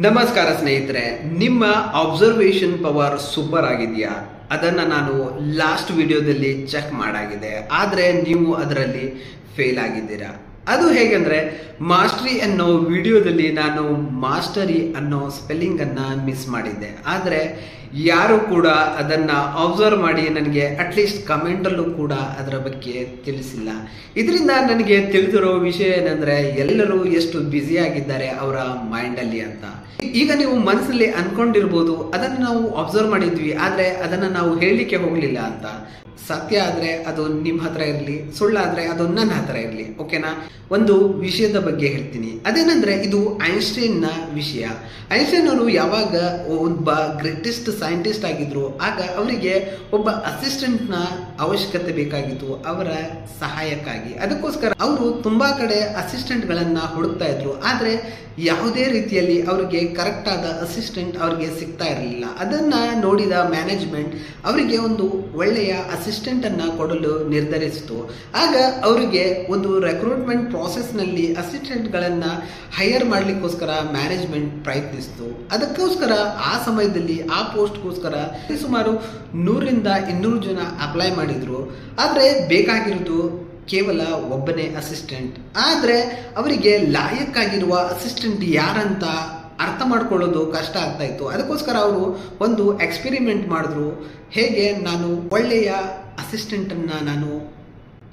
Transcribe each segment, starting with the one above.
ನಮಸ್ಕಾರ ಸ್ನೇಹಿತರೆ, ನಿಮ್ಮ ಅಬ್ಸರ್ವೇಷನ್ ಪವರ್ ಸೂಪರ್ ಆಗಿದೆಯಾ? ಅದನ್ನ ನಾನು ಲಾಸ್ಟ್ ವಿಡಿಯೋದಲ್ಲಿ ಚೆಕ್ ಮಾಡಾಗಿದೆ. ಆದರೆ ನೀವು ಅದರಲ್ಲಿ ಫೇಲ್ ಆಗಿದ್ದೀರಾ. ಅದು ಹೇಗೆಂದ್ರೆ, ಮಾಸ್ಟರಿ ಅನ್ನೋ ವಿಡಿಯೋದಲ್ಲಿ ನಾನು ಮಾಸ್ಟರಿ ಅನ್ನೋ ಸ್ಪೆಲ್ಲಿಂಗ್ ಅನ್ನ ಮಿಸ್ ಮಾಡಿದ್ದೆ. ಆದರೆ ಯಾರು ಕೂಡ ಅದನ್ನ ಅಬ್ಸರ್ವ್ ಮಾಡಿ ನನಗೆ ಅಟ್ಲೀಸ್ಟ್ ಕಮೆಂಟ್ ಅಲ್ಲೂ ಕೂಡ ಅದರ ಬಗ್ಗೆ ತಿಳಿಸಿಲ್ಲ. ಇದರಿಂದ ನನಗೆ ತಿಳಿದಿರೋ ವಿಷಯ ಏನಂದ್ರೆ, ಎಲ್ಲರೂ ಎಷ್ಟು ಬ್ಯುಸಿ ಆಗಿದ್ದಾರೆ ಅವರ ಮೈಂಡ್ ಅಲ್ಲಿ ಅಂತ. ಈಗ ನೀವು ಮನಸ್ಸಲ್ಲಿ ಅನ್ಕೊಂಡಿರ್ಬೋದು, ಅದನ್ನ ನಾವು ಅಬ್ಸರ್ವ್ ಮಾಡಿದ್ವಿ ಆದ್ರೆ ಅದನ್ನ ನಾವು ಹೇಳಲಿಕ್ಕೆ ಹೋಗ್ಲಿಲ್ಲ ಅಂತ. ಸತ್ಯ ಆದ್ರೆ ಅದು ನಿಮ್ಮ ಹತ್ರ ಇರಲಿ, ಸುಳ್ಳಾದ್ರೆ ಅದು ನನ್ನ ಹತ್ರ ಇರಲಿ. ಓಕೆನಾ? ಒಂದು ವಿಷಯದ ಬಗ್ಗೆ ಹೇಳ್ತೀನಿ. ಅದೇನಂದ್ರೆ, ಇದು ಐನ್ಸ್ಟೈನ್ ನ ವಿಷಯ. ಐನ್ಸ್ಟೈನ್ ಅವರು ಯಾವಾಗ ಒಬ್ಬ ಗ್ರೇಟೆಸ್ಟ್ ಸೈಂಟಿಸ್ಟ್ ಆಗಿದ್ರು, ಆಗ ಅವರಿಗೆ ಒಬ್ಬ ಅಸಿಸ್ಟೆಂಟ್ ನ ಅವಶ್ಯಕತೆ ಬೇಕಾಗಿತ್ತು ಅವರ ಸಹಾಯಕ್ಕಾಗಿ. ಅದಕ್ಕೋಸ್ಕರ ಅವರು ತುಂಬಾ ಕಡೆ ಅಸಿಸ್ಟೆಂಟ್ ಗಳನ್ನ ಹುಡುಕ್ತಾ ಇದ್ರು. ಆದ್ರೆ ಯಾವುದೇ ರೀತಿಯಲ್ಲಿ ಅವರಿಗೆ ಕರೆಕ್ಟ್ ಆದ ಅಸಿಸ್ಟೆಂಟ್ ಅವರಿಗೆ ಸಿಗ್ತಾ ಇರಲಿಲ್ಲ. ಅದನ್ನ ನೋಡಿದ ಮ್ಯಾನೇಜ್ಮೆಂಟ್ ಅವರಿಗೆ ಒಂದು ಒಳ್ಳೆಯ ಅಸಿಸ್ಟೆಂಟ್ ಅನ್ನ ಕೊಡಲು ನಿರ್ಧರಿಸಿತು. ಆಗ ಅವರಿಗೆ ಒಂದು ರೆಕ್ರೂಟ್ಮೆಂಟ್ ಪ್ರಾಸೆಸ್ ನಲ್ಲಿ ಅಸಿಸ್ಟೆಂಟ್ ಗಳನ್ನ ಹೈಯರ್ ಮಾಡ್ಲಿಕ್ಕೋಸ್ಕರ ಮ್ಯಾನೇಜ್ಮೆಂಟ್ ಪ್ರಯತ್ನಿಸಿತು. ಅದಕ್ಕೋಸ್ಕರ ಆ ಸಮಯದಲ್ಲಿ ಆ ಪೋಸ್ಟ್ಗೋಸ್ಕರ ಸುಮಾರು 100-200 ಜನ ಅಪ್ಲೈ ಮಾಡಿದ್ರು. ಆದ್ರೆ ಬೇಕಾಗಿರೋದು ಕೇವಲ ಒಬ್ಬನೇ ಅಸಿಸ್ಟೆಂಟ್. ಆದ್ರೆ ಅವರಿಗೆ ಲಾಯಕ್ಕಾಗಿರುವ ಅಸಿಸ್ಟೆಂಟ್ ಯಾರಂತ ಅರ್ಥ ಮಾಡ್ಕೊಳ್ಳೋದು ಕಷ್ಟ ಆಗ್ತಾ ಇತ್ತು. ಅದಕ್ಕೋಸ್ಕರ ಅವರು ಒಂದು ಎಕ್ಸ್ಪೆರಿಮೆಂಟ್ ಮಾಡಿದ್ರು, ಹೇಗೆ ನಾನು ಒಳ್ಳೆಯ ಅಸಿಸ್ಟೆಂಟ್ ಅನ್ನ ನಾನು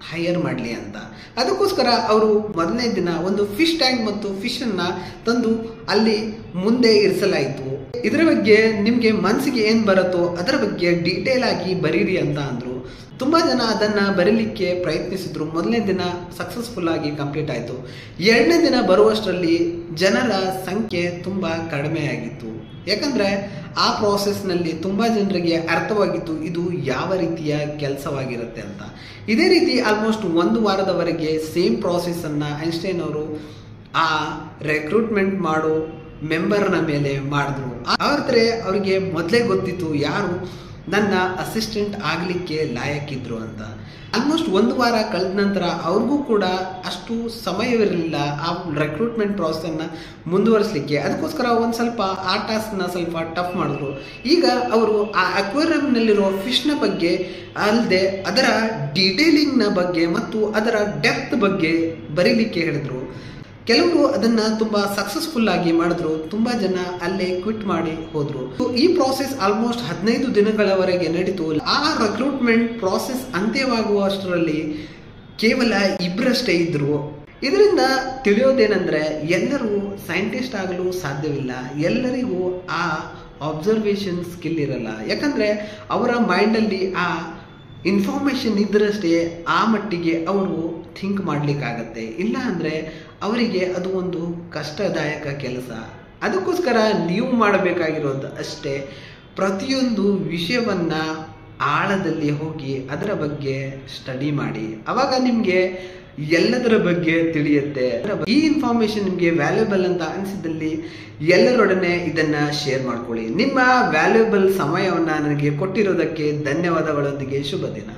ಹೈಯರ್ ಮಾಡಲಿ ಅಂತ. ಅದಕ್ಕೋಸ್ಕರ ಅವರು ಮೊದಲನೇ ದಿನ ಒಂದು ಫಿಶ್ ಟ್ಯಾಂಕ್ ಮತ್ತು ಫಿಶ್ ಅನ್ನ ತಂದು ಅಲ್ಲಿ ಮುಂದೆ ಇರಿಸಲಾಯಿತು. ಇದರ ಬಗ್ಗೆ ನಿಮ್ಗೆ ಮನಸ್ಸಿಗೆ ಏನ್ ಬರುತ್ತೋ ಅದರ ಬಗ್ಗೆ ಡೀಟೇಲ್ ಆಗಿ ಬರೀರಿ ಅಂತ ಅಂದ್ರು. ತುಂಬಾ ಜನ ಅದನ್ನ ಬರೀಲಿಕ್ಕೆ ಪ್ರಯತ್ನಿಸಿದ್ರು. ಮೊದಲನೇ ದಿನ ಸಕ್ಸಸ್ಫುಲ್ ಆಗಿ ಕಂಪ್ಲೀಟ್ ಆಯಿತು. 2ನೇ ದಿನ ಬರುವಷ್ಟರಲ್ಲಿ ಜನರ ಸಂಖ್ಯೆ ತುಂಬಾ ಕಡಿಮೆ ಆಗಿತ್ತು. ಯಾಕಂದ್ರೆ ಆ ಪ್ರಾಸೆಸ್ ನಲ್ಲಿ ತುಂಬಾ ಜನರಿಗೆ ಅರ್ಥವಾಗಿತ್ತು ಇದು ಯಾವ ರೀತಿಯ ಕೆಲಸವಾಗಿರುತ್ತೆ ಅಂತ. ಇದೇ ರೀತಿ ಆಲ್ಮೋಸ್ಟ್ 1 ವಾರದವರೆಗೆ ಸೇಮ್ ಪ್ರಾಸೆಸ್ ಅನ್ನ ಐನ್ಸ್ಟೈನ್ ಅವರು ಆ ರೆಕ್ರೂಟ್ಮೆಂಟ್ ಮಾಡೋ ಮೆಂಬರ್ನ ಮೇಲೆ ಮಾಡಿದ್ರು. ಆದ್ರೆ ಅವರಿಗೆ ಮೊದಲೇ ಗೊತ್ತಿತ್ತು ಯಾರು ನನ್ನ ಅಸಿಸ್ಟೆಂಟ್ ಆಗ್ಲಿಕ್ಕೆ ಲಾಯಕ್ಕಿದ್ರು ಅಂತ. ಆಲ್ಮೋಸ್ಟ್ 1 ವಾರ ಕಳೆದ ನಂತರ ಅವ್ರಿಗೂ ಕೂಡ ಅಷ್ಟು ಸಮಯವಿರಲಿಲ್ಲ ಆ ರೆಕ್ರೂಟ್ಮೆಂಟ್ ಪ್ರಾಸೆಸ್ ಅನ್ನ ಮುಂದುವರಿಸಲಿಕ್ಕೆ. ಅದಕ್ಕೋಸ್ಕರ ಒಂದ್ ಸ್ವಲ್ಪ ಆ ಟಾಸ್ಕ್ ನ ಸ್ವಲ್ಪ ಟಫ್ ಮಾಡಿದ್ರು. ಈಗ ಅವರು ಆ ಅಕ್ವೇರಿಯಂ ನಲ್ಲಿರೋ ಫಿಶ್ ನ ಬಗ್ಗೆ ಅಲ್ಲದೆ ಅದರ ಡೀಟೇಲಿಂಗ್ ನ ಬಗ್ಗೆ ಮತ್ತು ಅದರ ಡೆಪ್ತ್ ಬಗ್ಗೆ ಬರೀಲಿಕ್ಕೆ ಹೇಳಿದ್ರು. ಕೆಲವರು ಅದನ್ನ ತುಂಬಾ ಸಕ್ಸಸ್ಫುಲ್ ಆಗಿ ಮಾಡಿದ್ರು. ತುಂಬಾ ಜನ ಅಲ್ಲೇ ಕ್ವಿಟ್ ಮಾಡಿ ಹೋದ್ರು. ಈ ಪ್ರಾಸೆಸ್ ಆಲ್ಮೋಸ್ಟ್ 15 ದಿನಗಳವರೆಗೆ ನಡೀತು. ಆ ರೆಕ್ರೂಟ್ಮೆಂಟ್ ಪ್ರಾಸೆಸ್ ಅಂತ್ಯವಾಗುವಷ್ಟರಲ್ಲಿ ಕೇವಲ 2 ಇದ್ರು. ಇದರಿಂದ ತಿಳಿಯೋದೇನೆಂದ್ರೆ, ಎಲ್ಲರೂ ಸೈಂಟಿಸ್ಟ್ ಆಗಲು ಸಾಧ್ಯವಿಲ್ಲ. ಎಲ್ಲರಿಗೂ ಆ ಅಬ್ಸರ್ವೇಷನ್ ಸ್ಕಿಲ್ ಇರಲ್ಲ. ಯಾಕಂದ್ರೆ ಅವರ ಮೈಂಡ್ ಅಲ್ಲಿ ಆ ಇನ್ಫಾರ್ಮೇಶನ್ ಇದ್ರಷ್ಟೇ ಆ ಮಟ್ಟಿಗೆ ಅವರು ಥಿಂಕ್ ಮಾಡ್ಲಿಕ್ಕಾಗತ್ತೆ. ಇಲ್ಲ ಅಂದ್ರೆ ಅವರಿಗೆ ಅದು ಒಂದು ಕಷ್ಟದಾಯಕ ಕೆಲಸ. ಅದಕ್ಕೋಸ್ಕರ ನೀವು ಮಾಡಬೇಕಾಗಿರೋದು ಅಷ್ಟೇ, ಪ್ರತಿಯೊಂದು ವಿಷಯವನ್ನ ಆಳದಲ್ಲಿ ಹೋಗಿ ಅದರ ಬಗ್ಗೆ ಸ್ಟಡಿ ಮಾಡಿ. ಅವಾಗ ನಿಮ್ಗೆ ಎಲ್ಲದರ ಬಗ್ಗೆ ತಿಳಿಯುತ್ತೆ. ಈ ಇನ್ಫಾರ್ಮೇಶನ್ ನಿಮ್ಗೆ ವ್ಯಾಲ್ಯೂಬಲ್ ಅಂತ ಅನಿಸಿದಲ್ಲಿ ಎಲ್ಲರೊಡನೆ ಇದನ್ನ ಶೇರ್ ಮಾಡ್ಕೊಳ್ಳಿ. ನಿಮ್ಮ ವ್ಯಾಲ್ಯೂಬಲ್ ಸಮಯವನ್ನ ನನಗೆ ಕೊಟ್ಟಿರೋದಕ್ಕೆ ಧನ್ಯವಾದಗಳೊಂದಿಗೆ ಶುಭ ದಿನ.